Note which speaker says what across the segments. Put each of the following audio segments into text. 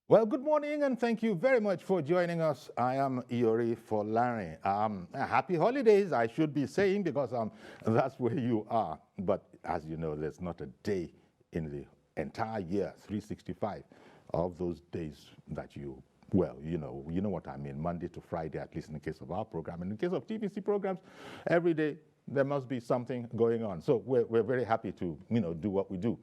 Speaker 1: Well, good morning, and thank you very much for joining us. I am Iori Folari. Happy holidays, I should be saying, because that's where you are. But as you know, there's not a day in the entire year, 365, of those days that well, you know what I mean, Monday to Friday, at least in the case of our program. In the case of TVC programs, every day there must be something going on. So we're very happy to, do what we do.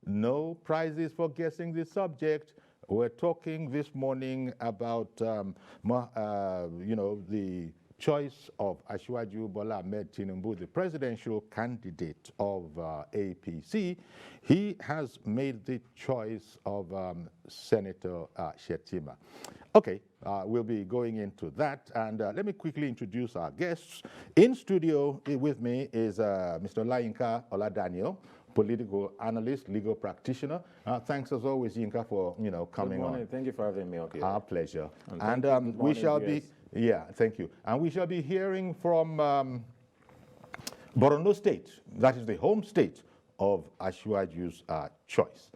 Speaker 1: No prizes for guessing the subject. We're talking this morning about, the choice of Asiwaju Bola Ahmed Tinubu, the presidential candidate of APC. He has made the choice of Senator Shettima. Okay, we'll be going into that, and let me quickly introduce our guests. In studio with me is Mr. Layinka Oladaniel, political analyst, legal practitioner. Thanks as always, Yinka, for coming on.
Speaker 2: Good morning. Thank you for having me. Okay.
Speaker 1: Our pleasure.
Speaker 2: And
Speaker 1: we shall be thank you. And we shall be hearing from Borno State. That is the home state of Asiwaju's choice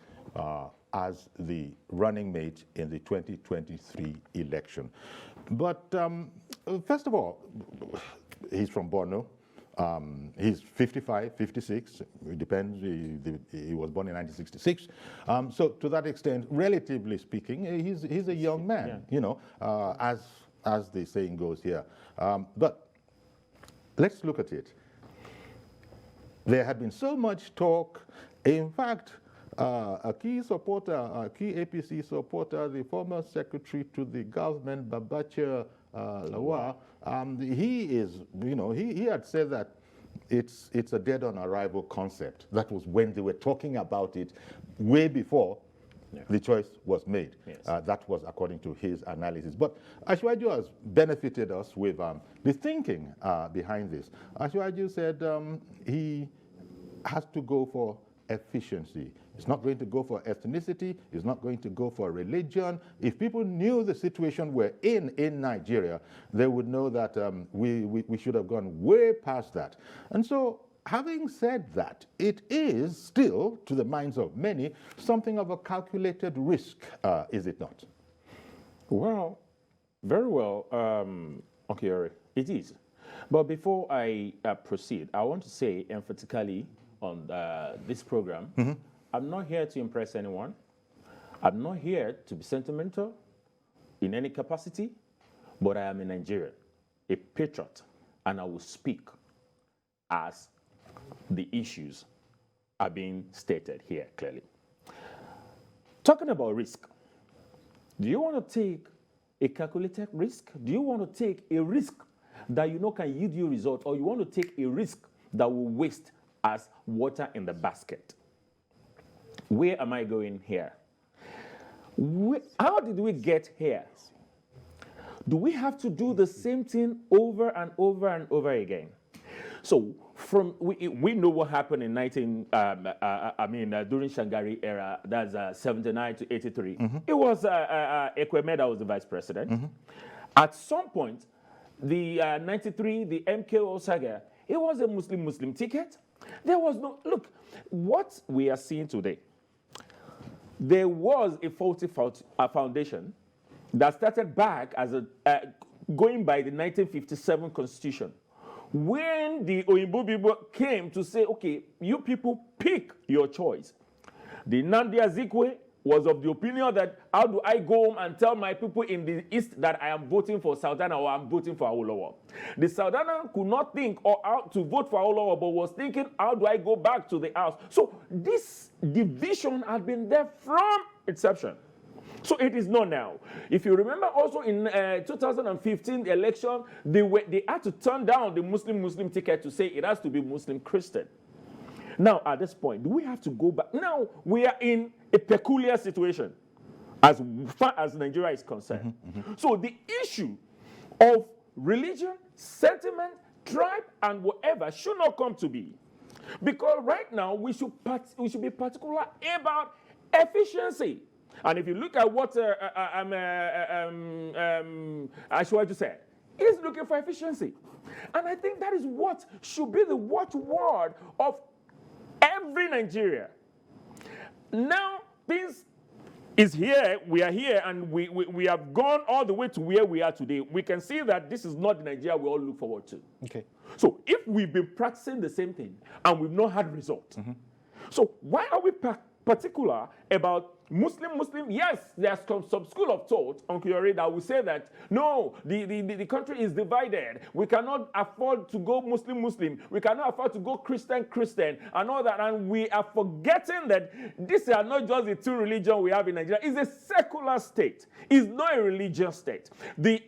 Speaker 1: as the running mate in the 2023 election. But first of all, he's from Borno. He's 55, 56, it depends, he was born in 1966. So to that extent, relatively speaking, he's a young man, as the saying goes here. But let's look at it. There had been so much talk. In fact, a key APC supporter, the former secretary to the government, Babacha Lawal, he had said that it's a dead on arrival concept. That was when they were talking about it way before the choice was made.
Speaker 2: Yes.
Speaker 1: That was according to his analysis. But Asiwaju has benefited us with the thinking behind this. Asiwaju said he has to go for efficiency. It's not going to go for ethnicity. It's not going to go for religion. If people knew the situation we're in Nigeria, they would know that we should have gone way past that. And so, having said that, it is still, to the minds of many, something of a calculated risk, is it not?
Speaker 2: Well, very well. Okay, it is. But before I proceed, I want to say emphatically on this program, I'm not here to impress anyone. I'm not here to be sentimental in any capacity, but I am a Nigerian, a patriot, and I will speak as the issues are being stated here clearly. Talking about risk, do you want to take a calculated risk? Do you want to take a risk that you know can yield you results, or you want to take a risk that will waste as water in the basket? Where am I going here? How did we get here? Do we have to do the same thing over and over and over again? So we know what happened in during Shangari era, that's 79 to 83. It was Ekweme that was the vice president. At some point, the 93, the MKO saga, it was a Muslim ticket. There was no, look, what we are seeing today, there was a faulty foundation that started back as going by the 1957 Constitution. When the Oyinbo people came to say, okay, you people pick your choice, the Nnamdi Azikiwe was of the opinion that how do I go home and tell my people in the East that I am voting for Southern or I'm voting for Awolowo? The Southern could not think or how to vote for Awolowo, but was thinking, how do I go back to the house? So this division had been there from inception. So it is not now. If you remember also in 2015 election, they had to turn down the Muslim ticket to say it has to be Muslim-Christian. Now, at this point, do we have to go back? Now, we are in a peculiar situation as far as Nigeria is concerned. So the issue of religion, sentiment, tribe, and whatever should not come to be. Because right now, we should be particular about efficiency. And if you look at what Asiwaju said, he's looking for efficiency. And I think that is what should be the watchword of every Nigeria. Now, things is here, we are here, and we have gone all the way to where we are today. We can see that this is not the Nigeria we all look forward to.
Speaker 1: Okay.
Speaker 2: So if we've been practicing the same thing and we've not had results, so why are we particular about Muslim? Yes, there's some school of thought on Kyori that will say that no, the country is divided. We cannot afford to go Muslim. We cannot afford to go Christian, and all that. And we are forgetting that these are not just the two religions we have in Nigeria. It's a secular state. It's not a religious state. The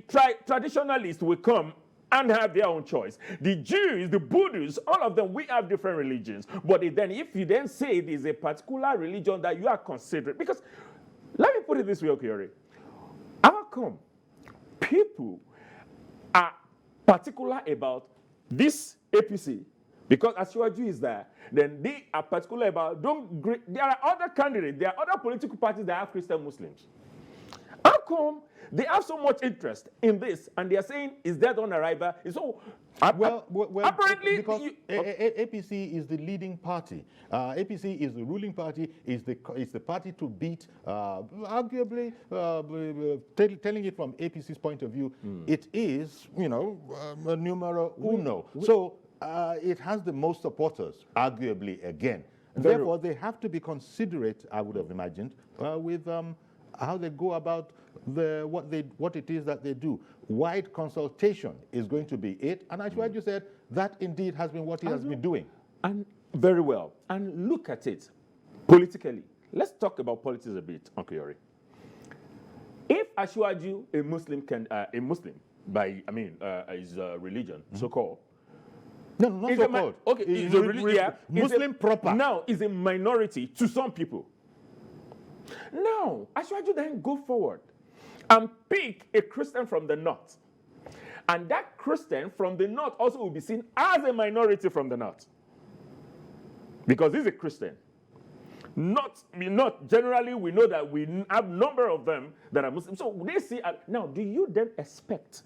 Speaker 2: traditionalists will come and have their own choice. The Jews, the Buddhists, all of them, we have different religions. But then if you then say it is a particular religion that you are considering, because let me put it this way, Okiori, how come people are particular about this APC? Because Asiwaju is there, then they are particular about, there are other candidates, there are other political parties that have Christian Muslims. How come they have so much interest in this, and they are saying, "Is that on arrival?" So, apparently,
Speaker 1: because APC is the leading party. APC is the ruling party. Is the party to beat? Arguably, telling it from APC's point of view, it is a numero uno. So it has the most supporters, arguably again. Therefore, they have to be considerate. I would have imagined with how they go about what it is that they do. Wide consultation is going to be it, and as you said, that indeed has been what he has been doing.
Speaker 2: And very well. And look at it politically. Let's talk about politics a bit, Uncle Yori. If Asiwaju, a Muslim by his religion, so-called.
Speaker 1: No, not so-called.
Speaker 2: Okay, he's a religion.
Speaker 1: Muslim proper.
Speaker 2: Now, is a minority to some people. Now, Asiwaju then go forward and pick a Christian from the north. And that Christian from the north also will be seen as a minority from the north. Because he's a Christian. Not generally, we know that we have a number of them that are Muslim. So they see, now, do you then expect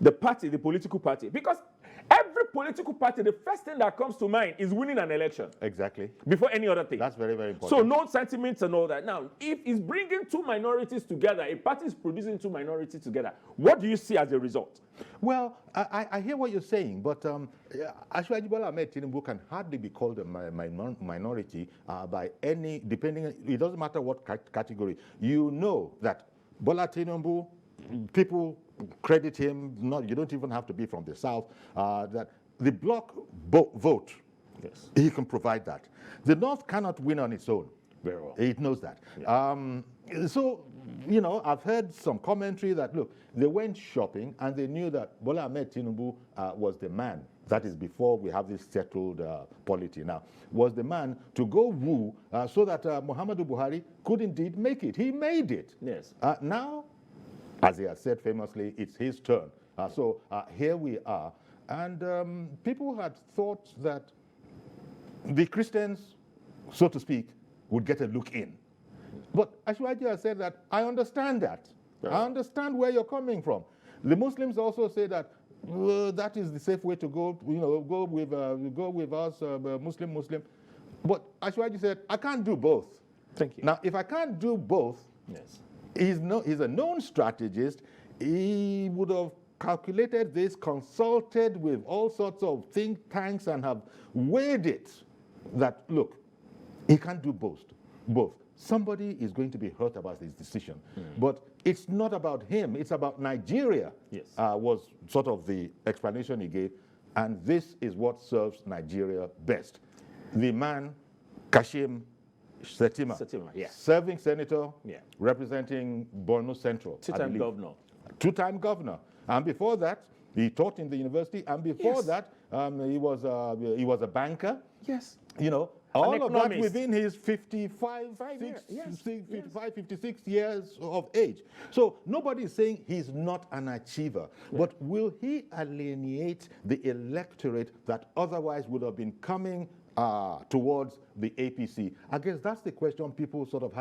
Speaker 2: the political party? Because every political party, the first thing that comes to mind is winning an election.
Speaker 1: Exactly.
Speaker 2: Before any other thing.
Speaker 1: That's very, very important.
Speaker 2: So no sentiments and all that. Now, if it's bringing two minorities together, a party is producing two minorities together, what do you see as a result?
Speaker 1: Well, I hear what you're saying, but Asiwaju Bola Ahmed Tinubu can hardly be called a minority by any, it doesn't matter what category. You know that Bola Tinubu, people credit him, you don't even have to be from the south, that the bloc vote,
Speaker 2: yes,
Speaker 1: he can provide that. The north cannot win on its own.
Speaker 2: Very well.
Speaker 1: It knows that.
Speaker 2: Yeah.
Speaker 1: So, I've heard some commentary that, look, they went shopping and they knew that Bola Ahmed Tinubu was the man. That is before we have this settled polity now. Was the man to go woo so that Muhammadu Buhari could indeed make it. He made it.
Speaker 2: Yes.
Speaker 1: Now, as he has said famously, it's his turn. So here we are. And people had thought that the Christians, so to speak, would get a look in. But Asiwaju has said that, I understand that. Right. I understand where you're coming from. The Muslims also say that that is the safe way to go, go with us, Muslim. But Asiwaju said, I can't do both.
Speaker 2: Thank you.
Speaker 1: Now, if I can't do both,
Speaker 2: yes,
Speaker 1: he's a known strategist. He would have calculated this, consulted with all sorts of think tanks, and have weighed it that, look, he can't do both. Somebody is going to be hurt about his decision. But it's not about him, it's about Nigeria,
Speaker 2: yes,
Speaker 1: was sort of the explanation he gave. And this is what serves Nigeria best. The man, Kashim Shettima,
Speaker 2: yeah,
Speaker 1: serving senator,
Speaker 2: yeah,
Speaker 1: representing Borno Central.
Speaker 2: Two-time governor.
Speaker 1: Two-time governor. And before that, he taught in the university. And before
Speaker 2: yes,
Speaker 1: that, he was a banker.
Speaker 2: Yes.
Speaker 1: All of that within his 55, 56 years of age. So nobody is saying he's not an achiever. Yeah. But will he alienate the electorate that otherwise would have been coming towards the APC? I guess that's the question people sort of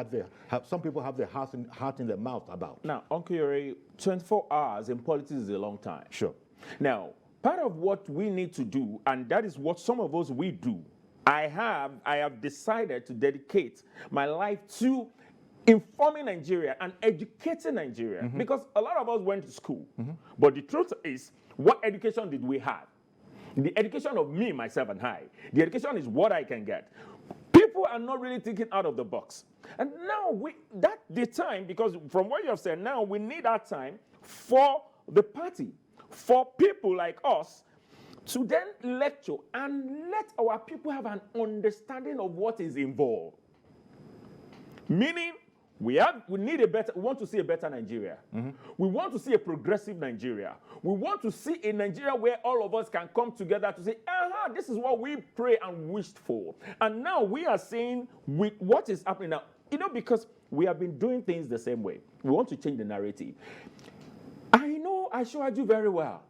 Speaker 1: some people have their heart in their mouth about.
Speaker 2: Now, Uncle Yori, 24 hours in politics is a long time.
Speaker 1: Sure.
Speaker 2: Now, part of what we need to do, and that is what some of us we do, I have decided to dedicate my life to informing Nigeria and educating Nigeria, because a lot of us went to school. But the truth is, what education did we have? The education of me, myself, and I. The education is what I can get. People are not really thinking out of the box. And now the time, because from what you have said, now we need that time for the party, for people like us to then lecture and let our people have an understanding of what is involved. Meaning, we want to see a better Nigeria. We want to see a progressive Nigeria. We want to see a Nigeria where all of us can come together to say, this is what we pray and wished for. And now we are seeing with what is happening now, because we have been doing things the same way. We want to change the narrative. I know Asiwaju very well.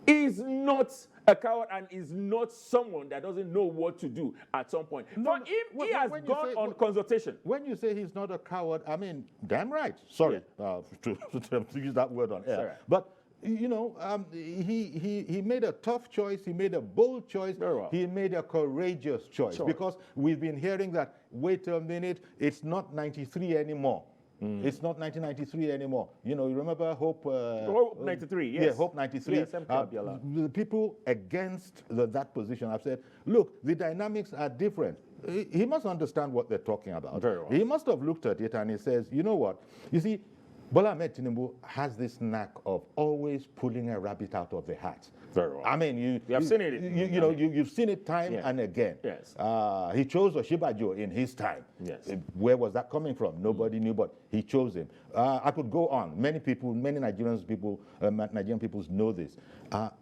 Speaker 2: He's not a coward and is not someone that doesn't know what to do at some point. For him, he has gone on consultation.
Speaker 1: When you say he's not a coward, I mean, damn right. Sorry to use that word on air.
Speaker 2: Sorry.
Speaker 1: But, he made a tough choice. He made a bold choice.
Speaker 2: Very well.
Speaker 1: He made a courageous choice. Because we've been hearing that, wait a minute, it's not 93 anymore. It's not 1993 anymore. You remember Hope
Speaker 2: 93, yes.
Speaker 1: Yeah, Hope 93.
Speaker 2: Yes,
Speaker 1: the people against that position have said, look, the dynamics are different. He must understand what they're talking about.
Speaker 2: Very well.
Speaker 1: He must have looked at it and he says, you know what? You see, Bola Ahmed Tinubu has this knack of always pulling a rabbit out of the hat.
Speaker 2: Very well.
Speaker 1: I mean, you
Speaker 2: have seen it.
Speaker 1: You've seen it time and again.
Speaker 2: Yes.
Speaker 1: He chose Asiwaju in his time.
Speaker 2: Yes.
Speaker 1: Where was that coming from? Nobody knew, but he chose him. I could go on. Many Nigerian people know this.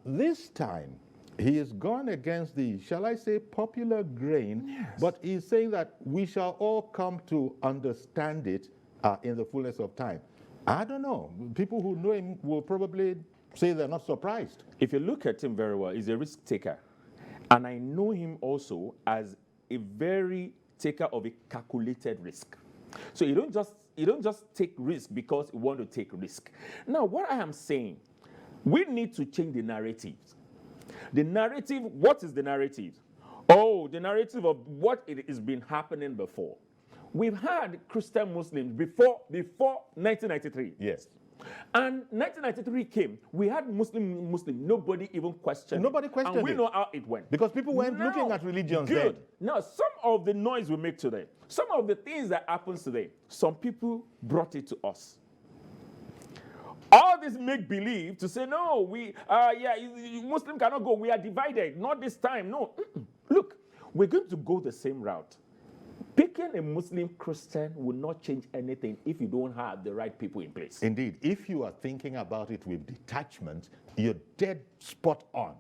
Speaker 1: This time, he has gone against the, shall I say, popular grain, but he's saying that we shall all come to understand it in the fullness of time. I don't know. People who know him will probably say they're not surprised.
Speaker 2: If you look at him very well, he's a risk taker. And I know him also as a very taker of a calculated risk. So you don't just take risk because you want to take risk. Now, what I am saying, we need to change the narrative. The narrative, what is the narrative? Oh, the narrative of what it has been happening before. We've had Christian Muslims before 1993.
Speaker 1: Yes.
Speaker 2: And 1993 came, we had Muslim, nobody even questioned it.
Speaker 1: Nobody questioned it.
Speaker 2: And we know how it went.
Speaker 1: Because people weren't looking at religions then.
Speaker 2: Good. Now, some of the noise we make today, some of the things that happens today, some people brought it to us. All this make-believe to say, no, Muslim cannot go, we are divided, not this time, no. Look, we're going to go the same route. Picking a Muslim Christian will not change anything if you don't have the right people in place.
Speaker 1: Indeed, if you are thinking about it with detachment, you're dead spot on.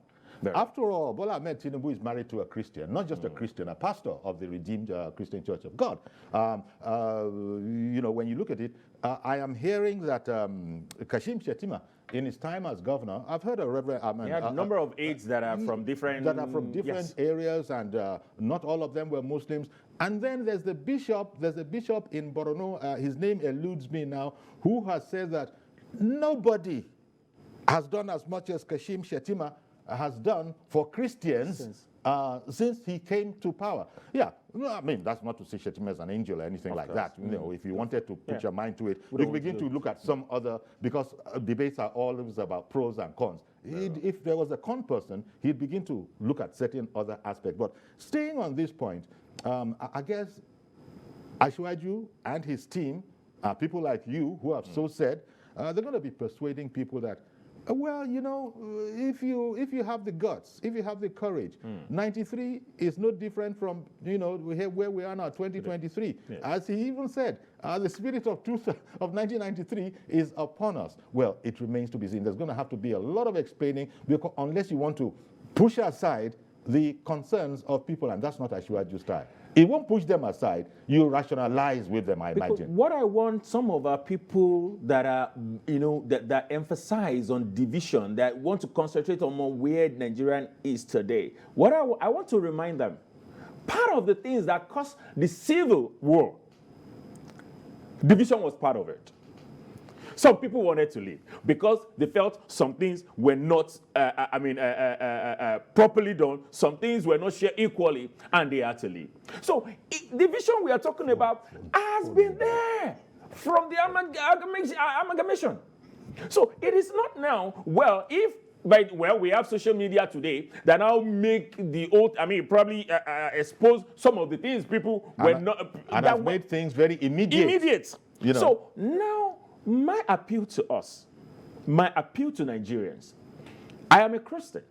Speaker 1: After all, Bola Ahmed Tinubu is married to a Christian, not just a Christian, a pastor of the Redeemed Christian Church of God. When you look at it, I am hearing that Kashim Shettima, in his time as governor, I've heard a reverend.
Speaker 2: He had a number of aides that are from different
Speaker 1: areas, and not all of them were Muslims. And then there's the bishop. There's a bishop in Borno. His name eludes me now, who has said that nobody has done as much as Kashim Shettima has done for Christians since he came to power. Yeah, I mean, that's not to say Shettima is an angel or anything like that. If you wanted to put your mind to it, you begin to look at some other, because debates are always about pros and cons. If there was a con person, he'd begin to look at certain other aspects. But staying on this point, I guess Asiwaju and his team, people like you who have so said, they're going to be persuading people that, well, if you have the guts, if you have the courage, 93 is no different from, where we are now, 2023. Yes. As he even said, the spirit of truth of 1993 is upon us. Well, it remains to be seen. There's going to have to be a lot of explaining, because unless you want to push aside the concerns of people, and that's not Asiwaju's style. It won't push them aside. You rationalize with them, I imagine.
Speaker 2: What I want some of our people that are, that emphasize on division, that want to concentrate on where Nigerian is today, what I want to remind them, part of the things that caused the civil war, division was part of it. Some people wanted to leave because they felt some things were not, properly done. Some things were not shared equally, and they had to leave. So the vision we are talking about has been there from the amalgamation. So it is not now, we have social media today that now make the old, probably expose some of the things people were not.
Speaker 1: And have made things very immediate. You know.
Speaker 2: So now, my appeal to us, my appeal to Nigerians, I am a Christian.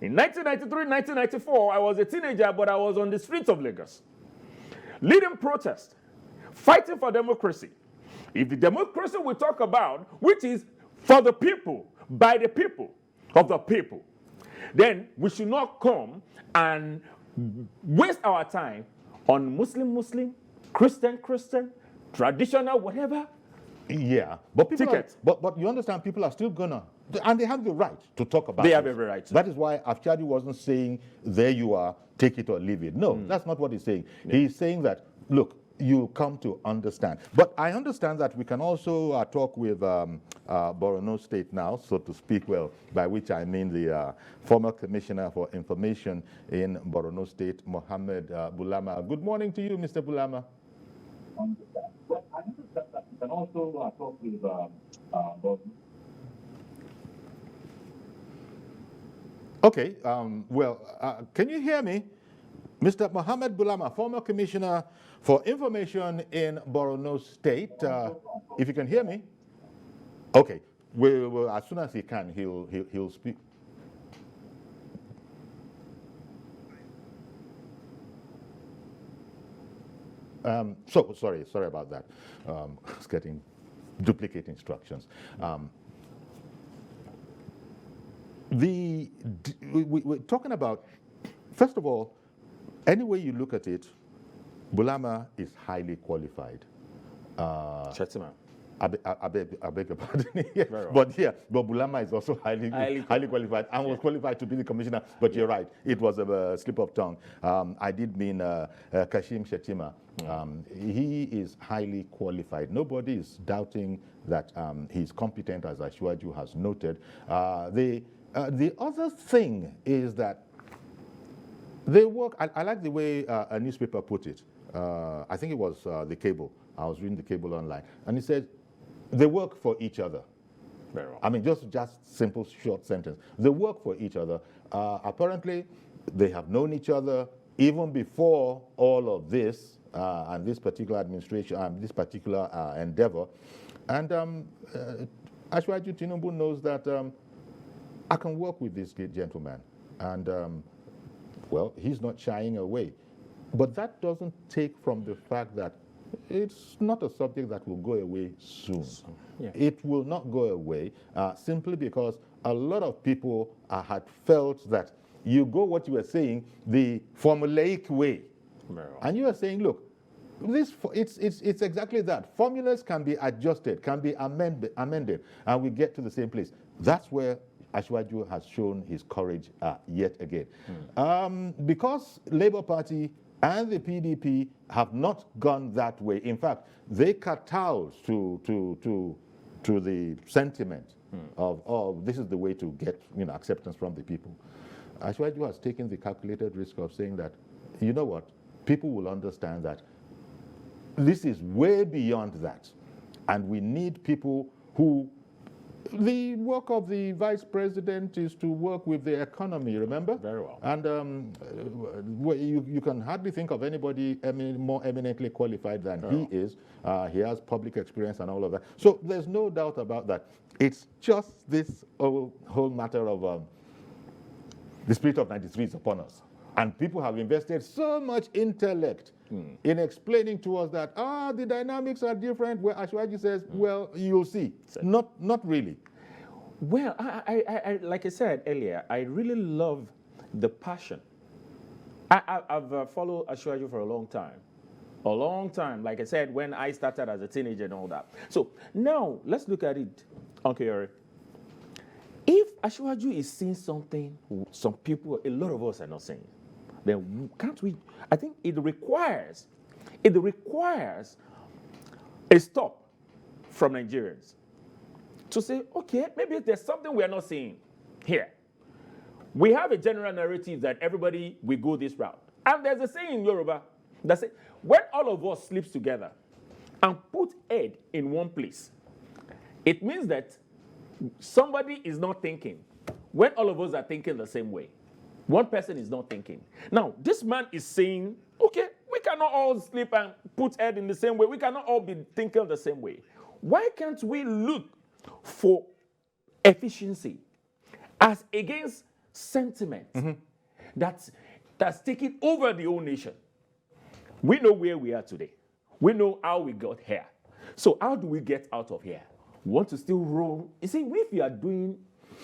Speaker 2: In 1993, 1994, I was a teenager, but I was on the streets of Lagos, leading protests, fighting for democracy. If the democracy we talk about, which is for the people, by the people, of the people, then we should not come and waste our time on Muslim, Christian, traditional, whatever.
Speaker 1: Yeah, but people but you understand, people are still gonna, and they have the right to talk about it.
Speaker 2: They have every right to.
Speaker 1: That is why Afchadi wasn't saying, there you are, take it or leave it. No, that's not what he's saying. Yeah. He's saying that, look, you come to understand. But I understand that we can also talk with Borno State now, so to speak, well, by which I mean the former Commissioner for Information in Borno State, Mohammed Bulama. Good morning to you, Mr. Bulama.
Speaker 3: Well, I understand that we can also talk with Borno.
Speaker 1: Okay, can you hear me? Mr. Mohammed Bulama, former Commissioner for Information in Borno State. If you can hear me. Okay, we'll, as soon as he can, he'll speak. Sorry about that. I was getting duplicate instructions. We're talking about, first of all, any way you look at it, Bulama is highly qualified.
Speaker 2: Shettima.
Speaker 1: I beg your pardon. But Bulama is also highly qualified and was qualified to be the commissioner. But you're right, it was a slip of tongue. I did mean Kashim Shettima. He is highly qualified. Nobody is doubting that he's competent, as Asiwaju has noted. The other thing is that they work. I like the way a newspaper put it. I think it was the Cable. I was reading the Cable online, and he said they work for each other.
Speaker 2: Very well.
Speaker 1: I mean, just simple, short sentence. They work for each other. Apparently, they have known each other even before all of this and this particular administration and this particular endeavor. And Asiwaju Tinubu knows that I can work with this gentleman, and well, he's not shying away. But that doesn't take from the fact that it's not a subject that will go away soon. Yeah. It will not go away simply because a lot of people had felt that you go what you were saying, the formulaic way. And you are saying, look, it's exactly that. Formulas can be adjusted, can be amended, and we get to the same place. That's where Asiwaju has shown his courage yet again. Because Labour Party and the PDP have not gone that way. In fact, they kowtowed to the sentiment of this is the way to get acceptance from the people. Asiwaju has taken the calculated risk of saying that, you know what, people will understand that this is way beyond that, and we need people who. The work of the vice president is to work with the economy, remember?
Speaker 2: Very well.
Speaker 1: And you can hardly think of anybody more eminently qualified than he is. He has public experience and all of that. So there's no doubt about that. It's just this whole matter of the spirit of 93 is upon us. And people have invested so much intellect in explaining to us that, the dynamics are different, where Asiwaju says, well, you'll see. Not really.
Speaker 2: Well, I like I said earlier, I really love the passion. I've followed Asiwaju for a long time. A long time, like I said, when I started as a teenager and all that. So now, let's look at it, Uncle Yori. If Asiwaju is seeing something some people, a lot of us are not seeing, then can't we? I think it requires a stop from Nigerians to say, okay, maybe there's something we are not seeing here. We have a general narrative that everybody will go this route. And there's a saying in Yoruba that says, when all of us sleep together and put head in one place, it means that somebody is not thinking when all of us are thinking the same way. One person is not thinking. Now, this man is saying, okay, we cannot all sleep and put head in the same way. We cannot all be thinking the same way. Why can't we look for efficiency as against sentiment that's taking over the whole nation? We know where we are today. We know how we got here. So how do we get out of here? We want to still roll. You see, if you are doing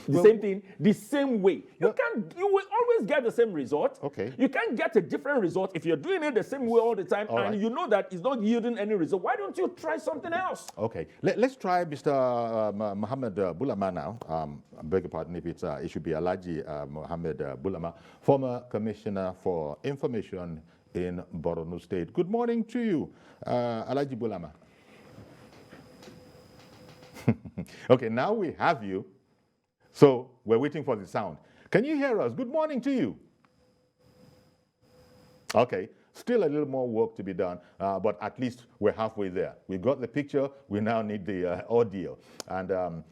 Speaker 2: the same thing the same way, you will always get the same result.
Speaker 1: Okay.
Speaker 2: You can't get a different result if you're doing it the same way all the time,
Speaker 1: All
Speaker 2: and
Speaker 1: right.
Speaker 2: you know that it's not yielding any result. Why don't you try something else?
Speaker 1: Okay, let's try Mr. Mohammed Bulama now. I beg your pardon if it should be Alhaji Mohammed Bulama, former Commissioner for Information in Borno State. Good morning to you, Alhaji Bulama. Okay, now we have you. So we're waiting for the sound. Can you hear us? Good morning to you. Okay, still a little more work to be done, but at least we're halfway there. We got the picture, we now need the audio. And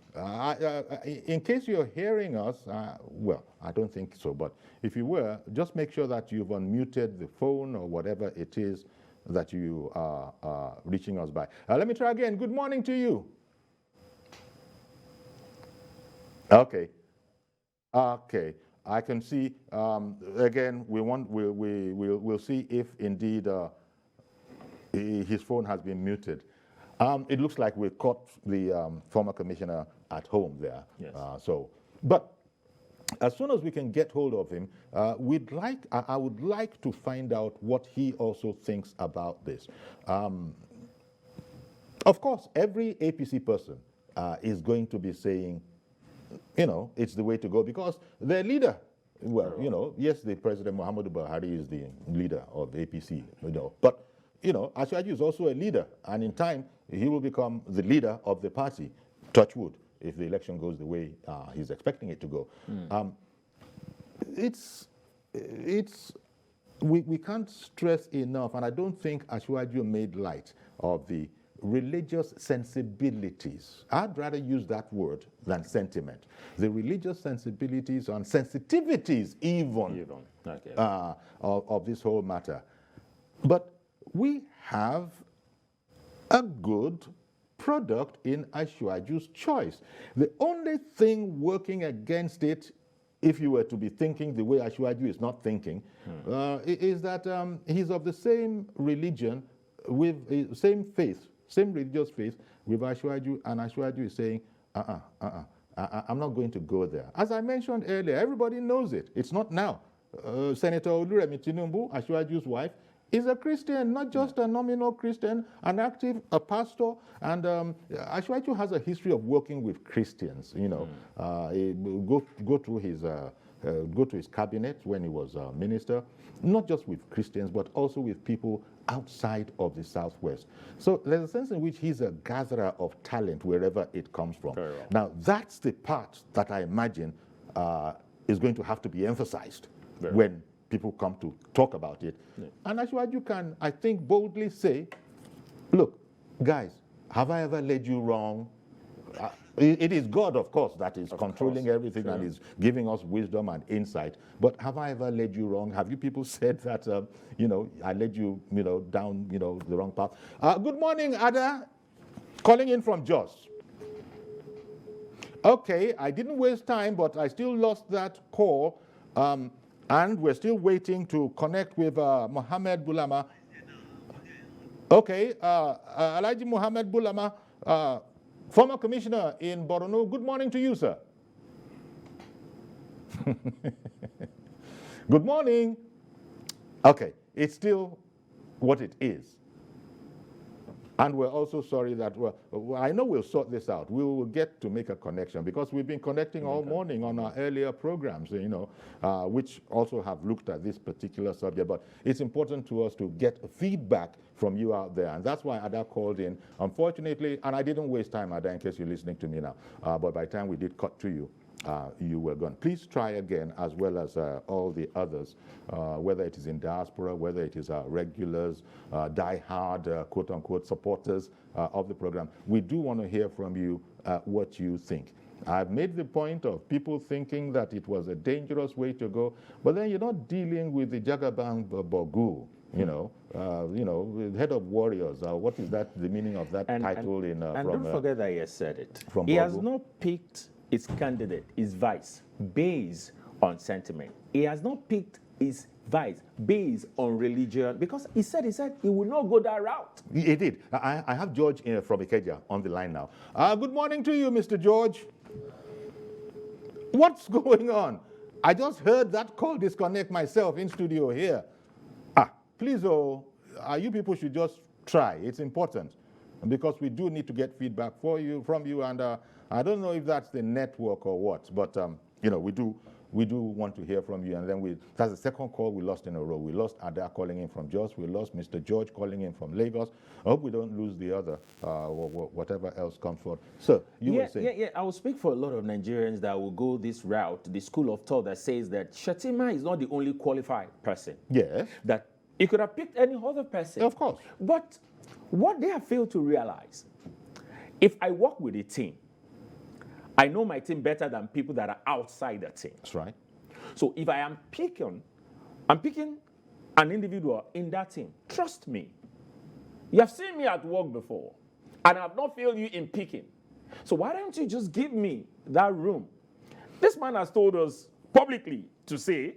Speaker 1: in case you're hearing us, well, I don't think so, but if you were, just make sure that you've unmuted the phone or whatever it is that you are reaching us by. Let me try again. Good morning to you. Okay. Okay. I can see, again, we'll see if indeed his phone has been muted. It looks like we caught the former commissioner at home there.
Speaker 2: Yes.
Speaker 1: But as soon as we can get hold of him, I would like to find out what he also thinks about this. Of course, every APC person is going to be saying, you know, it's the way to go because their leader, well, you know, yes, the President Muhammadu Buhari is the leader of the APC, you know, but, you know, Asiwaju is also a leader, and in time, he will become the leader of the party, touch wood, if the election goes the way he's expecting it to go. We can't stress enough, and I don't think Asiwaju made light of the religious sensibilities. I'd rather use that word than sentiment. The religious sensibilities and sensitivities even.
Speaker 2: Okay.
Speaker 1: Of this whole matter. But we have a good product in Asiwaju's choice. The only thing working against it, if you were to be thinking the way Asiwaju is not thinking, is that he's of the same religion, with the same faith, same religious faith with Asiwaju, and Asiwaju is saying, I'm not going to go there. As I mentioned earlier, everybody knows it. It's not now. Senator Tinubu, Asiwaju's wife, is a Christian, not just a nominal Christian, an active, a pastor, and Asiwaju has a history of working with Christians. You know, go to his cabinet when he was a minister, not just with Christians, but also with people outside of the Southwest. So there's a sense in which he's a gatherer of talent wherever it comes from.
Speaker 2: Very well.
Speaker 1: Now, that's the part that I imagine is going to have to be emphasized when people come to talk about it. Yeah. And Asiwaju can, I think, boldly say, look, guys, have I ever led you wrong? It is God, of course, that is controlling everything and is giving us wisdom and insight. But have I ever led you wrong? Have you people said that, you know, I led you, you know, down, you know, the wrong path? Good morning, Ada, calling in from Jos. Okay, I didn't waste time, but I still lost that call. And we're still waiting to connect with Mohammed Bulama. Okay, Alhaji Mohammed Bulama, former commissioner in Borno. Good morning to you, sir. Good morning. Okay, it's still what it is. And we're also sorry that, I know we'll sort this out. We will get to make a connection because we've been connecting all morning on our earlier programs, which also have looked at this particular subject. But it's important to us to get feedback from you out there. And that's why Ada called in. Unfortunately, and I didn't waste time, Ada, in case you're listening to me now. But by the time we did cut to you, you were gone. Please try again, as well as all the others, whether it is in diaspora, whether it is regulars, die-hard, quote-unquote, supporters of the program. We do want to hear from you what you think. I've made the point of people thinking that it was a dangerous way to go, but then you're not dealing with the Jagabang Bogu, head of warriors. What is that, the meaning of that title?
Speaker 2: And don't forget that he has said it.
Speaker 1: From
Speaker 2: he
Speaker 1: Bogu.
Speaker 2: has not picked his candidate, his vice, based on sentiment. He has not picked his vice based on religion, because he said he will not go that route.
Speaker 1: He did. I have George from Ikeja on the line now. Good morning to you, Mr. George. What's going on? I just heard that call disconnect myself in studio here. Please, you people should just try. It's important, because we do need to get feedback from you, and I don't know if that's the network or what, but we do want to hear from you. And then that's the second call we lost in a row. We lost Ada calling in from Jos. We lost Mr. George calling in from Lagos. I hope we don't lose the other, whatever else comes forward. So you were saying?
Speaker 2: Yeah. I will speak for a lot of Nigerians that will go this route, the school of thought that says that Shettima is not the only qualified person.
Speaker 1: Yes.
Speaker 2: That he could have picked any other person.
Speaker 1: Of course.
Speaker 2: But what they have failed to realize, if I work with a team, I know my team better than people that are outside the team.
Speaker 1: That's right.
Speaker 2: So if I'm picking an individual in that team. Trust me. You have seen me at work before, and I have not failed you in picking. So why don't you just give me that room? This man has told us publicly to say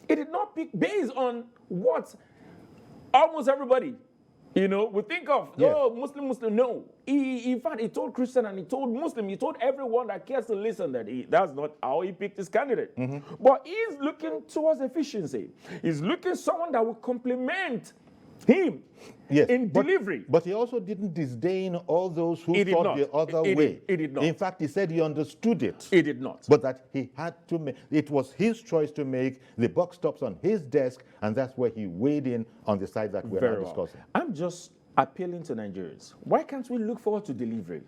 Speaker 2: he did not pick based on what almost everybody we think of, Muslim. No. In fact, he told Christian and he told Muslim, he told everyone that cares to listen that that's not how he picked his candidate. Mm-hmm. But he's looking towards efficiency. He's looking someone that will complement him in delivery.
Speaker 1: But he also didn't disdain all those who thought the other way.
Speaker 2: He did not.
Speaker 1: In fact, he said he understood it.
Speaker 2: He did not.
Speaker 1: But that he had to make, it was his choice to make. The buck stops on his desk, and that's where he weighed in on the side that we're now discussing.
Speaker 2: I'm just appealing to Nigerians. Why can't we look forward to delivery?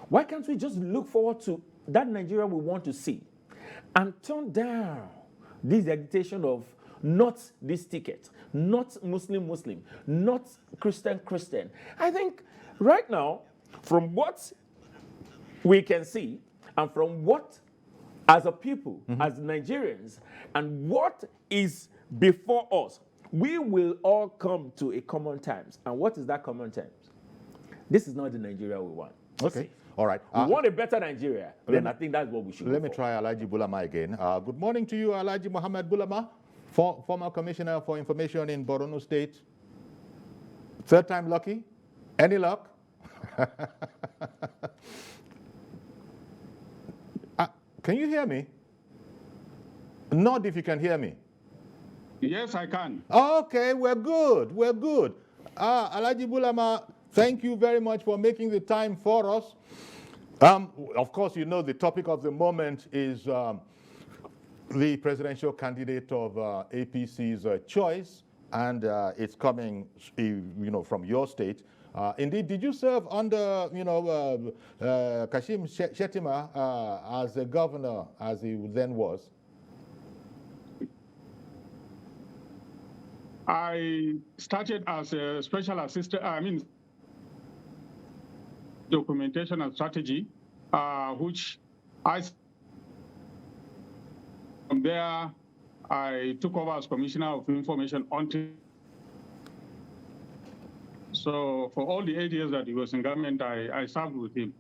Speaker 2: Why can't we just look forward to that Nigeria we want to see and turn down this agitation of not this ticket, not Muslim, not Christian. I think right now, from what we can see, and from what, as a people, as Nigerians, and what is before us, we will all come to a common terms. And what is that common terms? This is not the Nigeria we want.
Speaker 1: Okay. All right.
Speaker 2: We want a better Nigeria. Then I think that's what we should do.
Speaker 1: Let me try Alhaji Bulama again. Good morning to you, Alhaji Mohammed Bulama, former Commissioner for Information in Borno State. Third time lucky? Any luck? Can you hear me? Nod if you can hear me.
Speaker 4: Yes, I can.
Speaker 1: Okay, we're good. Alhaji Bulama, thank you very much for making the time for us. Of course, the topic of the moment is the presidential candidate of APC's choice, and it's coming, from your state. Indeed, did you serve under, Kashim Shettima as a governor, as he then was?
Speaker 4: I started as a special assistant, documentation and strategy, which from there, I took over as Commissioner of Information until. So for all the 8 years that he was in government, I served with him.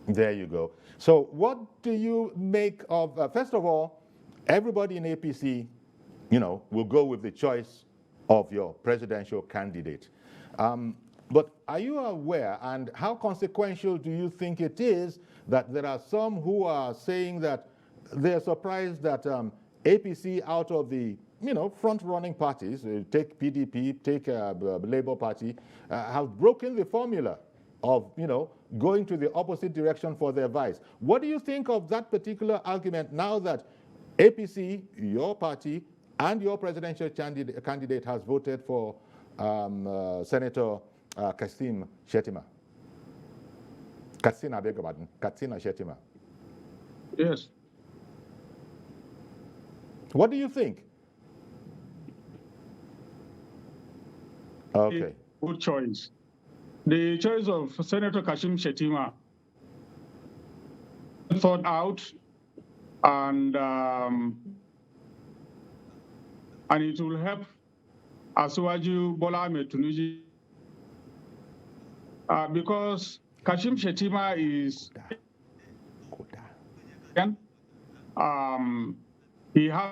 Speaker 1: There you go. So what do you make of, first of all, everybody in APC, will go with the choice of your presidential candidate. But are you aware, and how consequential do you think it is that there are some who are saying that they're surprised that APC, out of the front-running parties, take PDP, take Labour Party, have broken the formula of, going to the opposite direction for their vice. What do you think of that particular argument now that APC, your party, and your presidential candidate has voted for Senator Kashim Shettima? Katsina, I beg your pardon, Katsina Shettima.
Speaker 4: Yes.
Speaker 1: What do you think? Okay.
Speaker 4: Good choice. The choice of Senator Kashim Shettima thought out, and it will help Asiwaju Bola Ahmed because Kashim Shettima is he has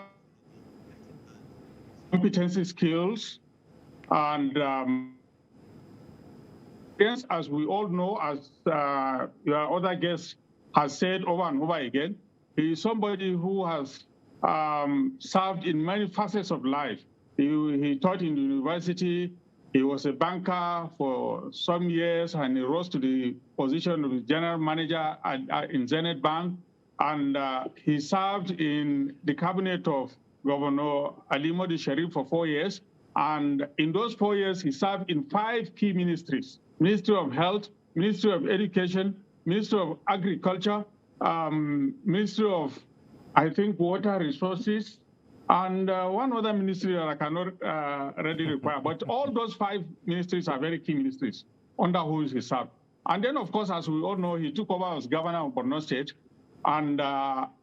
Speaker 4: competency, skills, and as we all know, as your other guest has said over and over again, he is somebody who has served in many facets of life. He taught in the university. He was a banker for some years, and he rose to the position of general manager in Zenith Bank. And he served in the cabinet of Governor Ali Modi Sharif for 4 years. And in those 4 years, he served in 5 key ministries: Ministry of Health, Ministry of Education, Ministry of Agriculture, Ministry of, I think, Water Resources, and one other ministry that I cannot readily require. But all those 5 ministries are very key ministries under whom he served. And then, of course, as we all know, he took over as governor of Borno State. And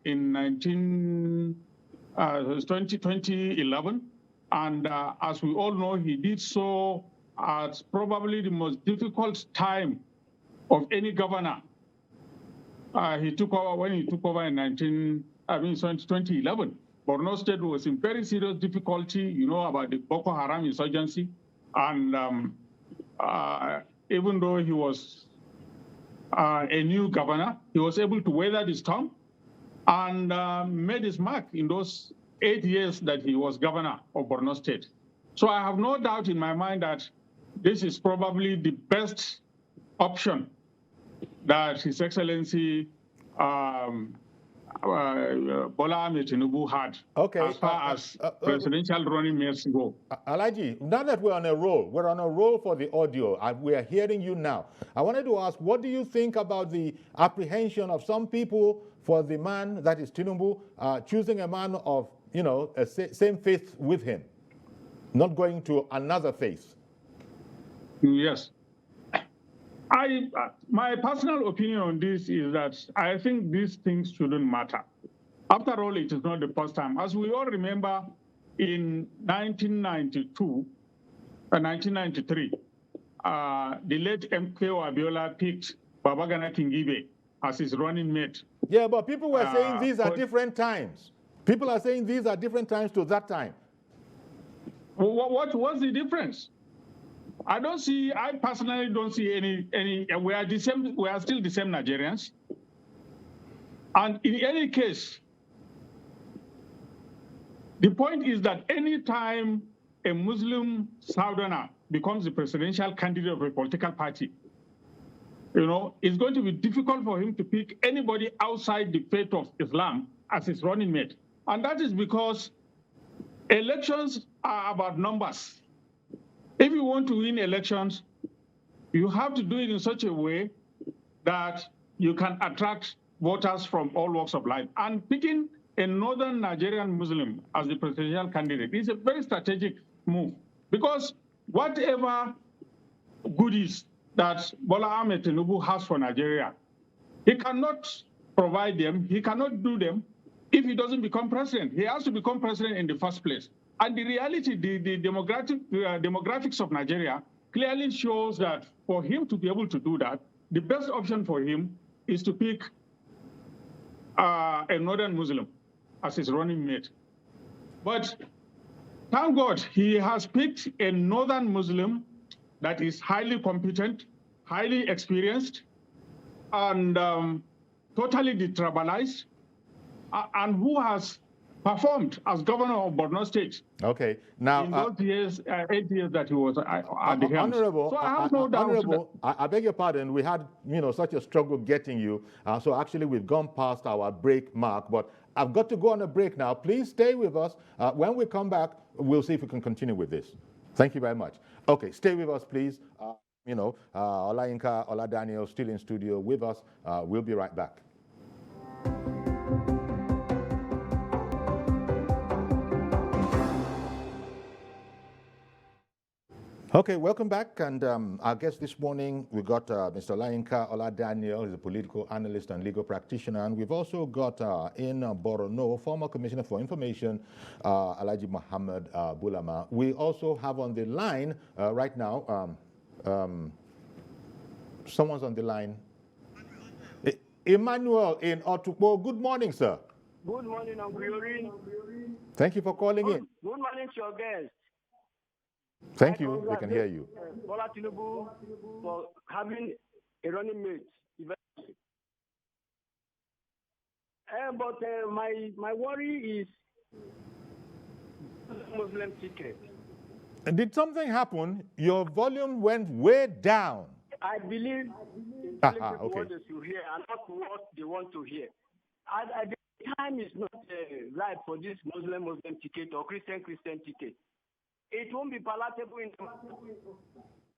Speaker 4: in 2011, and as we all know, he did so at probably the most difficult time of any governor. He took over when he took over in 2011. Borno State was in very serious difficulty, about the Boko Haram insurgency. And even though he was a new governor, he was able to weather the storm and made his mark in those 8 years that he was governor of Borno State. So I have no doubt in my mind that this is probably the best option that His Excellency Bola Ahmed Tinubu had, as far as presidential running mates go.
Speaker 1: Alhaji, now that we're on a roll for the audio, and we are hearing you now. I wanted to ask, what do you think about the apprehension of some people for the man, that is Tinubu, choosing a man of, a same faith with him, not going to another faith?
Speaker 4: Yes. My personal opinion on this is that I think these things shouldn't matter. After all, it is not the first time. As we all remember, in 1992 and 1993, the late MKO Abiola picked Babagana Kingibe as his running mate.
Speaker 1: Yeah, but people were saying these are different times. People are saying these are different times to that time.
Speaker 4: What was the difference? I personally don't see any, we are still the same Nigerians. And in any case, the point is that any time a Muslim Southerner becomes the presidential candidate of a political party, it's going to be difficult for him to pick anybody outside the faith of Islam as his running mate. And that is because elections are about numbers. If you want to win elections, you have to do it in such a way that you can attract voters from all walks of life. And picking a northern Nigerian Muslim as the presidential candidate is a very strategic move, because whatever goodies that Bola Ahmed Tinubu has for Nigeria, he cannot provide them, he cannot do them if he doesn't become president. He has to become president in the first place. And the reality, the demographics of Nigeria clearly shows that for him to be able to do that, the best option for him is to pick a northern Muslim as his running mate. But thank God, he has picked a northern Muslim that is highly competent, highly experienced, and totally detribalized, and who has performed as governor of Borno State.
Speaker 1: Okay. Now,
Speaker 4: in those years, 8 years that he was at the helm.
Speaker 1: Honorable,
Speaker 4: So I have no doubt.
Speaker 1: Honorable, I beg your pardon. We had, such a struggle getting you. So actually, we've gone past our break mark. But I've got to go on a break now. Please stay with us. When we come back, we'll see if we can continue with this. Thank you very much. Okay, stay with us, please. Olayinka, Ola Daniel, still in studio with us. We'll be right back. Okay, welcome back. And our guest this morning, we got Mr. Olayinka Ola Daniel, he's a political analyst and legal practitioner. And we've also got in Borno, former Commissioner for Information, Alhaji Muhammad Bulama. We also have on the line right now, someone's on the line. Emmanuel in Otukpo. Good morning, sir.
Speaker 5: Good morning, Angriori.
Speaker 1: Thank you for calling in.
Speaker 5: Good morning to your guest.
Speaker 1: Thank you. We can hear you.
Speaker 5: Bola Tinubu for having a running mate eventually. But my worry is Muslim ticket.
Speaker 1: Did something happen? Your volume went way down.
Speaker 5: I believe
Speaker 1: okay.
Speaker 5: what they should hear and not what they want to hear. The time is not right for this Muslim ticket or Christian ticket. It won't be palatable.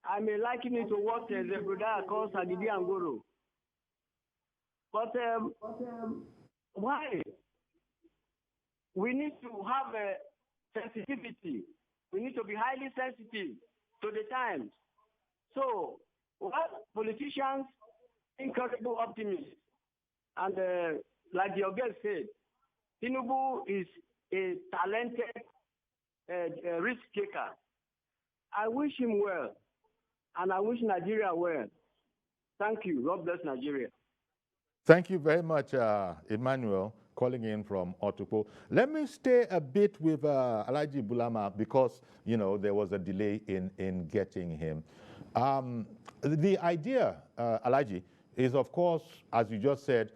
Speaker 5: I may liken it to what the brother calls Agidi Angoro. But why? We need to have a sensitivity. We need to be highly sensitive to the times. So, what politicians, incredible optimists, and like your guest said, Tinubu is a talented risk taker. I wish him well, and I wish Nigeria well. Thank you. God bless Nigeria.
Speaker 1: Thank you very much, Emmanuel, calling in from Otukpo. Let me stay a bit with Alhaji Bulama because, there was a delay in getting him. The idea, Alhaji, is, of course, as you just said,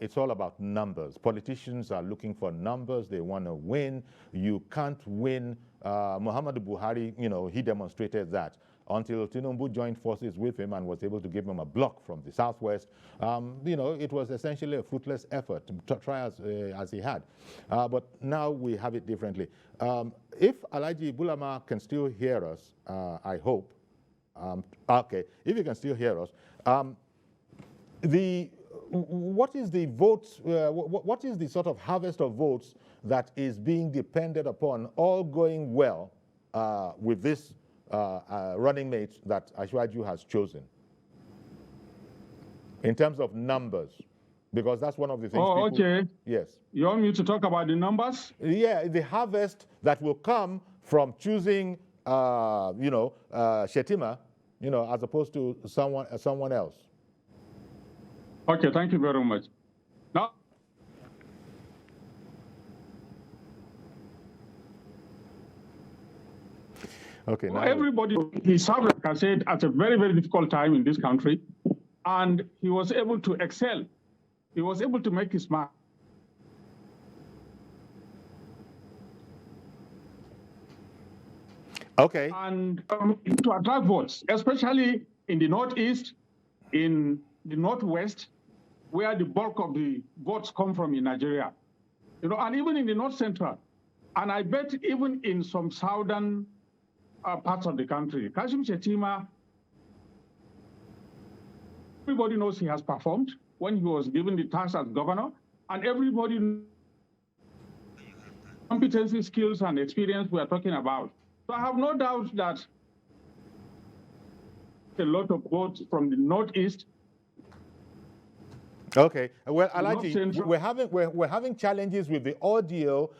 Speaker 1: it's all about numbers. Politicians are looking for numbers. They want to win. You can't win. Muhammadu Buhari, he demonstrated that until Tinubu joined forces with him and was able to give him a block from the southwest. It was essentially a fruitless effort to try as he had. But now we have it differently. If Alhaji Bulama can still hear us, I hope. Okay, if you can still hear us, what is the votes? What is the sort of harvest of votes that is being depended upon, all going well with this running mate that Asiwaju has chosen, in terms of numbers? Because that's one of the things.
Speaker 4: Oh, okay.
Speaker 1: Yes.
Speaker 4: You want me to talk about the numbers?
Speaker 1: Yeah, the harvest that will come from choosing, Shettima, as opposed to someone else.
Speaker 4: Okay, thank you very much. Now,
Speaker 1: okay. Now
Speaker 4: everybody, he served, like I said, at a very, very difficult time in this country, and he was able to excel. He was able to make his mark.
Speaker 1: Okay.
Speaker 4: And to attract votes, especially in the Northeast, in the Northwest, where the bulk of the votes come from in Nigeria, and even in the North Central, and I bet even in some southern parts of the country. Kashim Shettima, everybody knows he has performed when he was given the task as governor, and everybody knows competency, skills, and experience we are talking about. So I have no doubt that a lot of votes from the Northeast.
Speaker 1: Okay. Well, Alhaji, we're having challenges with the audio.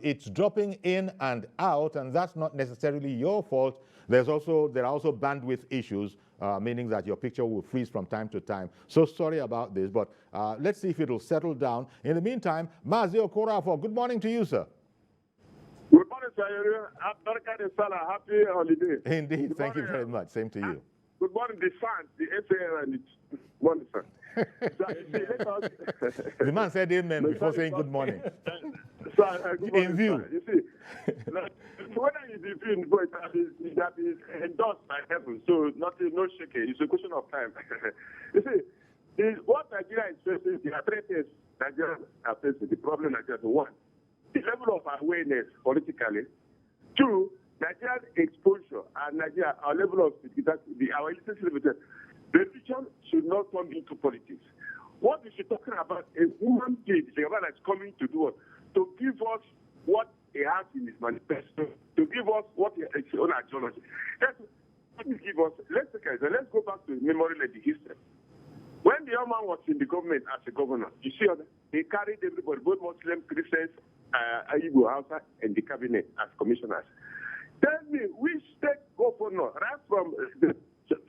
Speaker 1: It's dropping in and out, and that's not necessarily your fault. There are also bandwidth issues, meaning that your picture will freeze from time to time. So sorry about this, but let's see if it'll settle down. In the meantime, Mazi Okorafor, good morning to you, sir.
Speaker 6: Good morning, sir. Happy holiday.
Speaker 1: Indeed. Thank you very much. Same to you.
Speaker 6: Good morning, the fans, the SAN, and it's morning, sir.
Speaker 1: The man said amen before saying good morning. in view.
Speaker 6: You see, like, whether it's in view, but that is endorsed by heaven, so nothing, no shaking. It's a question of time. You see, what Nigeria is facing, the threat is Nigeria are facing, the problem Nigeria is one, the level of awareness politically. Two, Nigeria's exposure and Nigeria, our level of our literacy level. Religion should not turn into politics. What we should talking about is human being, the government that's coming to do us, to give us what he has in his manifesto, to give us what his own ideology. Let's go back to memory lane, the history. When the young man was in the government as a governor, you see, he carried everybody, both Muslim, Christians, Igbo, Hausa, and the cabinet as commissioners. Tell me, which state governor, right from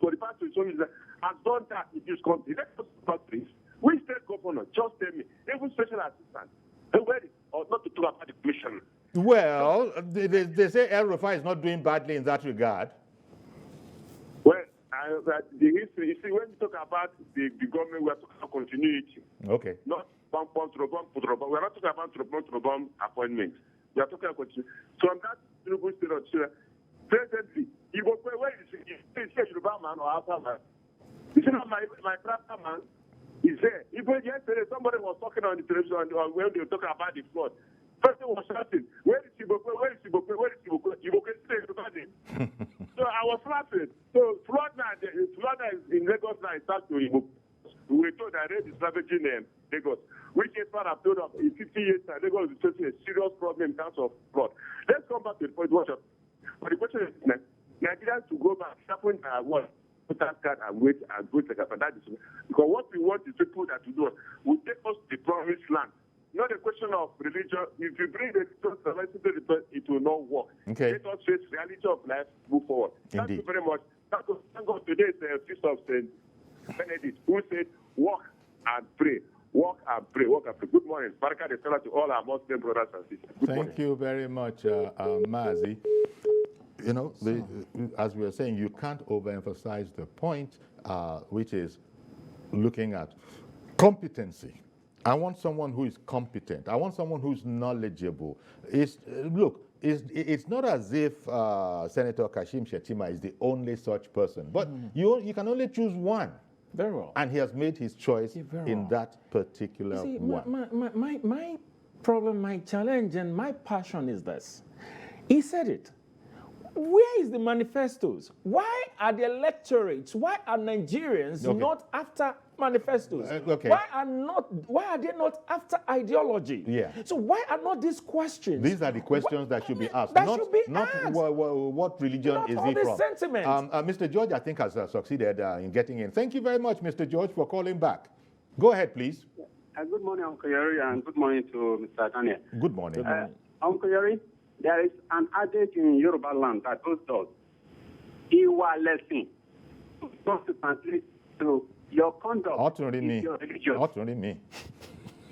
Speaker 6: for the past 2 years, has done that in this country? Let's talk about this. Which state governor? Just tell me. Even special assistant. Or not to talk about the commission.
Speaker 1: Well, they say El Rufai is not doing badly in that regard.
Speaker 6: Well, the history, you see, when we talk about the government, we are talking about continuity.
Speaker 1: Okay.
Speaker 6: Not bump, we're not talking about Trobom appointments. We are talking about continuity. So on that Tinubu state, presently, you go where is Yoruba man or Hausa man? You see, my brother man is there. Even yesterday, somebody was talking on the television when they were talking about the flood. Person was shouting, where is Ibokwe? Where is Ibokwe? Where is Ibokwe? Ibokwe is Yoruba name. So I was laughing. So flood now is in Lagos now, it starts to Ibokwe. We were told that rain is ravaging Lagos, which is what I've told of in 50 years time, Lagos is facing a serious problem in terms of flood. Let's come back to the point. But the question is, Nigerians to go back, sharpen our what? Put that card and wait and vote like that is because what we want is people that will take us to the promised land. Not a question of religion. If you bring the religion, it will not work.
Speaker 1: Okay.
Speaker 6: Let us face reality of life, move forward.
Speaker 1: Indeed.
Speaker 6: Thank you very much. Thank God today is the feast of Saint Benedict, who said, walk and pray. Walk and pray. Walk and pray. Good morning. Baraka de Salah to all our Muslim brothers and sisters. Good morning.
Speaker 1: Thank you very much, Mazi. You know, as we are saying, you can't overemphasize the point, which is looking at competency. I want someone who is competent. I want someone who's knowledgeable. It's not as if Senator Kashim Shettima is the only such person, but you can only choose one.
Speaker 2: Very well.
Speaker 1: And he has made his choice in that particular one.
Speaker 2: My problem, my challenge, and my passion is this. He said it. Where is the manifestos? Why are the electorates, why are Nigerians not after manifestos?
Speaker 1: Okay.
Speaker 2: Why are they not after ideology?
Speaker 1: Yeah.
Speaker 2: So why are not these questions?
Speaker 1: These are the questions that should be asked. Not what religion
Speaker 2: not
Speaker 1: is
Speaker 2: all
Speaker 1: he
Speaker 2: the
Speaker 1: from.
Speaker 2: sentiments.
Speaker 1: Mr. George, I think, has succeeded in getting in. Thank you very much, Mr. George, for calling back. Go ahead, please.
Speaker 5: Good morning, Uncle Yeri, and good morning to Mr. Daniel.
Speaker 1: Good morning.
Speaker 5: Uncle Yeri, there is an adage in Yoruba land that goes thus: Iwa lesson. Not to translate to your conduct is your religion.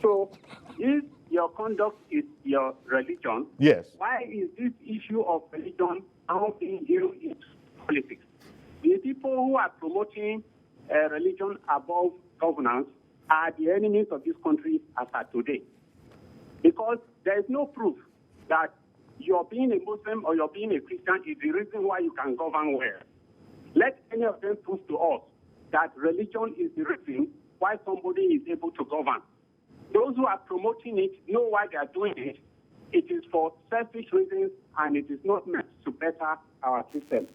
Speaker 5: So, if your conduct is your religion,
Speaker 1: yes,
Speaker 5: why is this issue of religion now being used in politics? The people who are promoting religion above governance are the enemies of this country as at today. Because there is no proof that you're being a Muslim or you're being a Christian is the reason why you can govern well. Let any of them prove to us that religion is the reason why somebody is able to govern. Those who are promoting it know why they are doing it. It is for selfish reasons and it is not meant to better our system.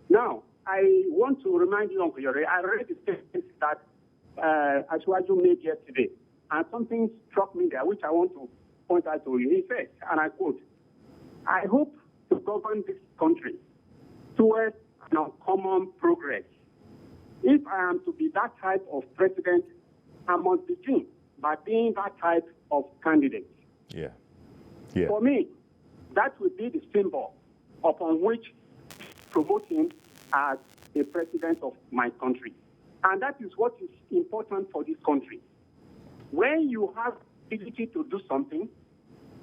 Speaker 5: Now, I want to remind you, Uncle Yori, I read the statement that Asiwaju made yesterday, and something struck me there, which I want to point out to you. He said, and I quote, "I hope to govern this country towards an common progress. If I am to be that type of president, I must begin by being that type of candidate."
Speaker 1: Yeah.
Speaker 5: For me, that would be the symbol upon which promote him as a president of my country. And that is what is important for this country. When you have the ability to do something,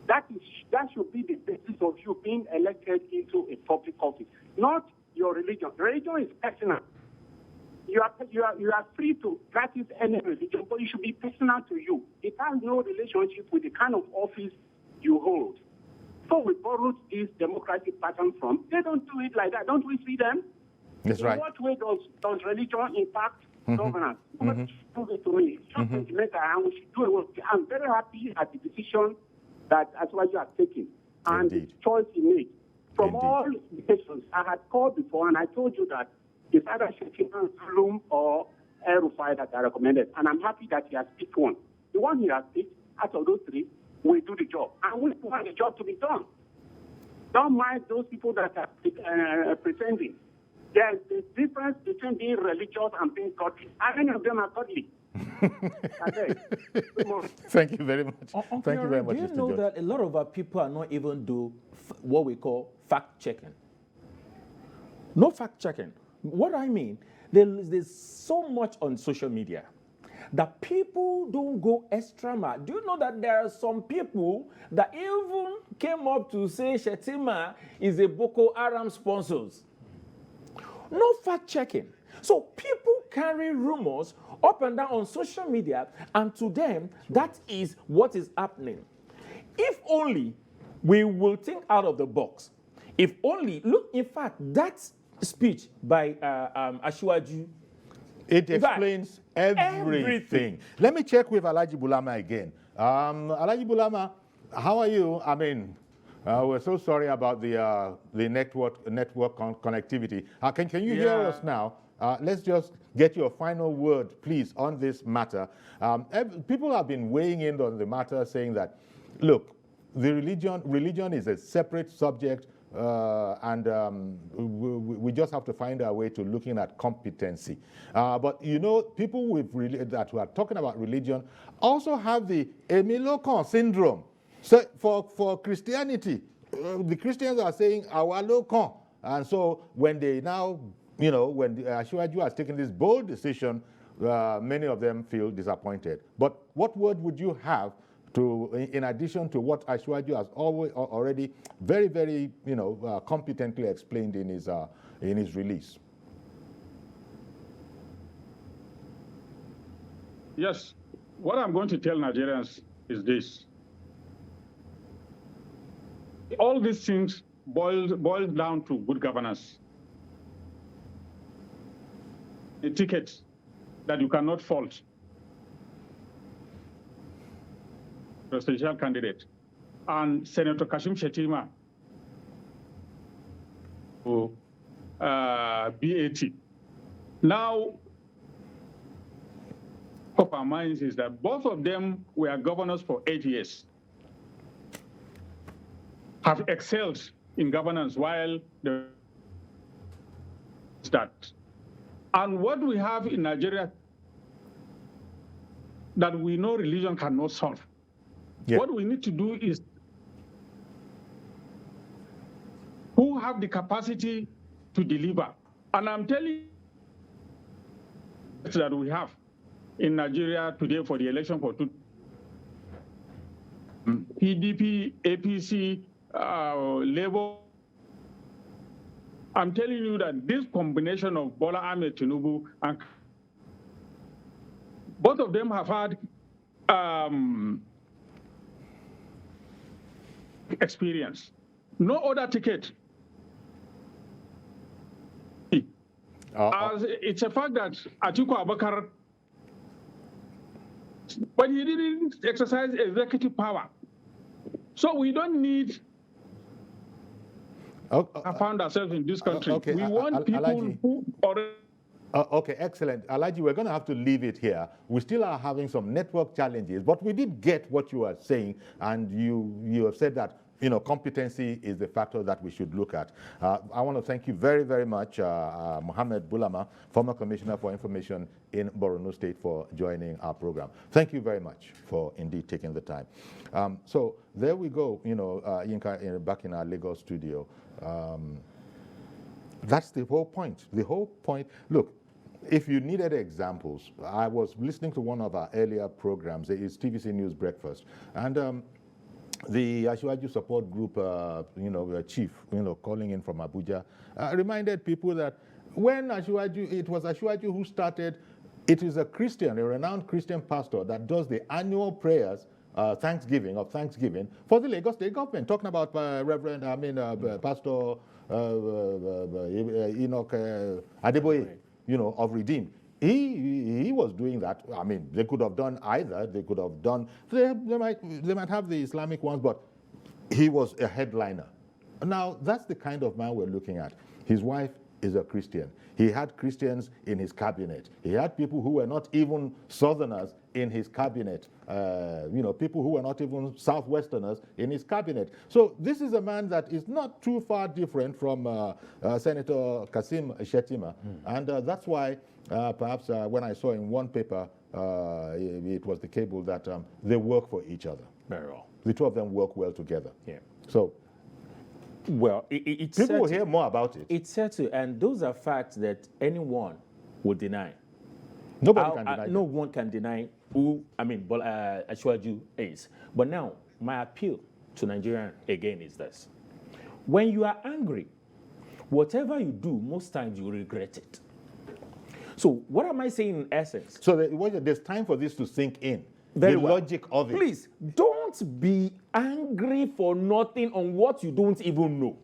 Speaker 5: that should be the basis of you being elected into a public office, not your religion. Religion is personal. You are free to practice any religion, but it should be personal to you. It has no relationship with the kind of office
Speaker 7: you hold. So we borrowed this democratic pattern from. They don't do it like that. Don't we see them?
Speaker 1: That's right.
Speaker 7: In what way does religion impact governance? Prove it to me. And we should do it. I'm very happy at the decision that Asiwaju has taken and the choice he made. From all indications, I had called before and I told you that it's either Shettima, Bloom, or El-Rufai that I recommended. And I'm happy that he has picked one. The one he has picked, out of those three, will do the job. And we want the job to be done. Don't mind those people that are pretending. There's a difference between being religious and being godly. And many of them are godly.
Speaker 1: Thank you very much. Thank you very much,
Speaker 2: Do you
Speaker 1: Mr.
Speaker 2: know
Speaker 1: George.
Speaker 2: that a lot of our people are not even do what we call fact-checking? No fact-checking. What I mean, there's so much on social media that people don't go extra mile. Do you know that there are some people that even came up to say Shettima is a Boko Haram sponsors? No fact-checking. So people carry rumors up and down on social media, and to them, that is what is happening. If only we will think out of the box. If only, look, in fact, that speech by Asiwaju,
Speaker 1: it explains everything. Let me check with Alhaji Bulama again. Alhaji Bulama, how are you? I mean, we're so sorry about the network connectivity. Can you hear us now? Let's just get your final word, please, on this matter. People have been weighing in on the matter, saying that, look, the religion is a separate subject, and we just have to find our way to looking at competency. But you know, people that are talking about religion also have the Emilokon syndrome. So for Christianity, the Christians are saying our lokon, and so when they now, you know, when Asiwaju has taken this bold decision, many of them feel disappointed. But what word would you have to, in addition to what Asiwaju has already very, very, you know, competently explained in his release?
Speaker 4: Yes, what I'm going to tell Nigerians is this. All these things boils down to good governance. A ticket that you cannot fault. Presidential candidate. And Senator Kashim Shettima, BAT. Now, of our minds is that both of them were governors for 8 years, have excelled in governance while the start. And what we have in Nigeria that we know religion cannot solve. Yeah. What we need to do is who have the capacity to deliver. And I'm telling you that we have in Nigeria today for the election for PDP, APC, Labour. I'm telling you that this combination of Bola, Ahmed, Tinubu, and both of them have had experience. No other ticket. As it's a fact that Atiku Abubakar, but he didn't exercise executive power. So we don't need found ourselves in this country.
Speaker 1: Okay.
Speaker 4: We want people
Speaker 1: Alhaji,
Speaker 4: who already...
Speaker 1: Okay, excellent. Alhaji, we're going to have to leave it here. We still are having some network challenges, but we did get what you are saying, and you have said that, you know, competency is the factor that we should look at. I want to thank you very, very much, Mohammed Bulama, former Commissioner for Information in Borno State, for joining our program. Thank you very much for indeed taking the time. So there we go, you know, Yinka, back in our Lagos studio. That's the whole point. The whole point, look, if you needed examples, I was listening to one of our earlier programs, it's TVC News Breakfast, and the Asiwaju support group, chief, calling in from Abuja, reminded people that when Asiwaju, it was Asiwaju who started, it is a Christian, a renowned Christian pastor that does the annual prayers Thanksgiving for the Lagos State government, talking about Pastor Enoch Adeboye, of Redeem. He was doing that. I mean, they could have done either. They could have done. They might have the Islamic ones, but he was a headliner. Now that's the kind of man we're looking at. His wife is a Christian. He had Christians in his cabinet. He had people who were not even Southerners in his cabinet. People who were not even Southwesterners in his cabinet. So this is a man that is not too far different from Senator Kashim Shettima. And that's why perhaps when I saw in one paper, it was the cable that they work for each other.
Speaker 2: Very well.
Speaker 1: The two of them work well together.
Speaker 2: Yeah.
Speaker 1: So,
Speaker 2: well, it's
Speaker 1: people will hear more about it.
Speaker 2: It's certain, and those are facts that anyone would deny.
Speaker 1: Nobody can deny.
Speaker 2: No one can deny who, Bola Asiwaju is. But now, my appeal to Nigerians again is this. When you are angry, whatever you do, most times you regret it. So what am I saying in essence?
Speaker 1: So there's time for this to sink in.
Speaker 2: Very
Speaker 1: the
Speaker 2: well.
Speaker 1: Logic of it.
Speaker 2: Please, don't be angry for nothing on what you don't even know.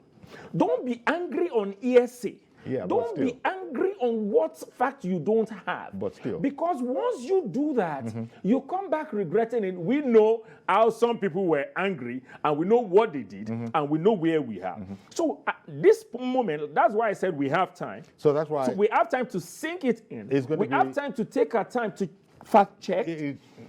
Speaker 2: Don't be angry on hearsay.
Speaker 1: Yeah,
Speaker 2: don't be angry on what fact you don't have.
Speaker 1: But still.
Speaker 2: Because once you do that, you come back regretting it. We know how some people were angry, and we know what they did, and we know where we are. So at this moment, that's why I said we have time.
Speaker 1: So that's why.
Speaker 2: So we have time to sink it in.
Speaker 1: We
Speaker 2: have time to take our time to fact check.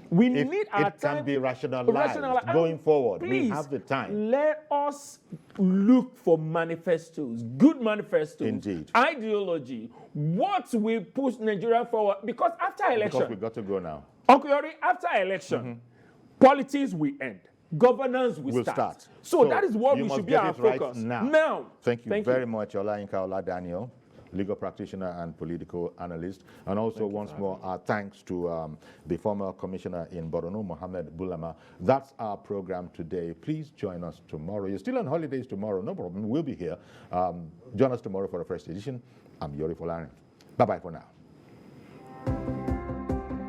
Speaker 2: We need our time.
Speaker 1: It can be rationalized going forward.
Speaker 2: Please,
Speaker 1: we have the time.
Speaker 2: Let us look for manifestos, good manifestos.
Speaker 1: Indeed.
Speaker 2: Ideology. What will push Nigeria forward? Because after election.
Speaker 1: Because we've got to go now.
Speaker 2: Uncle Yori, after election, politics will end. Governance will start. So that is what we should be our focus.
Speaker 1: Right now. Thank you very much,
Speaker 2: Thank
Speaker 1: Ola Daniel, legal practitioner and political analyst. And also, once more, our thanks to the former commissioner in Borno, Mohammed Bulama. That's our program today. Please join us tomorrow. You're still on holidays tomorrow. No problem. We'll be here. Join us tomorrow for a fresh edition. I'm Yori Folarin. Bye-bye for now.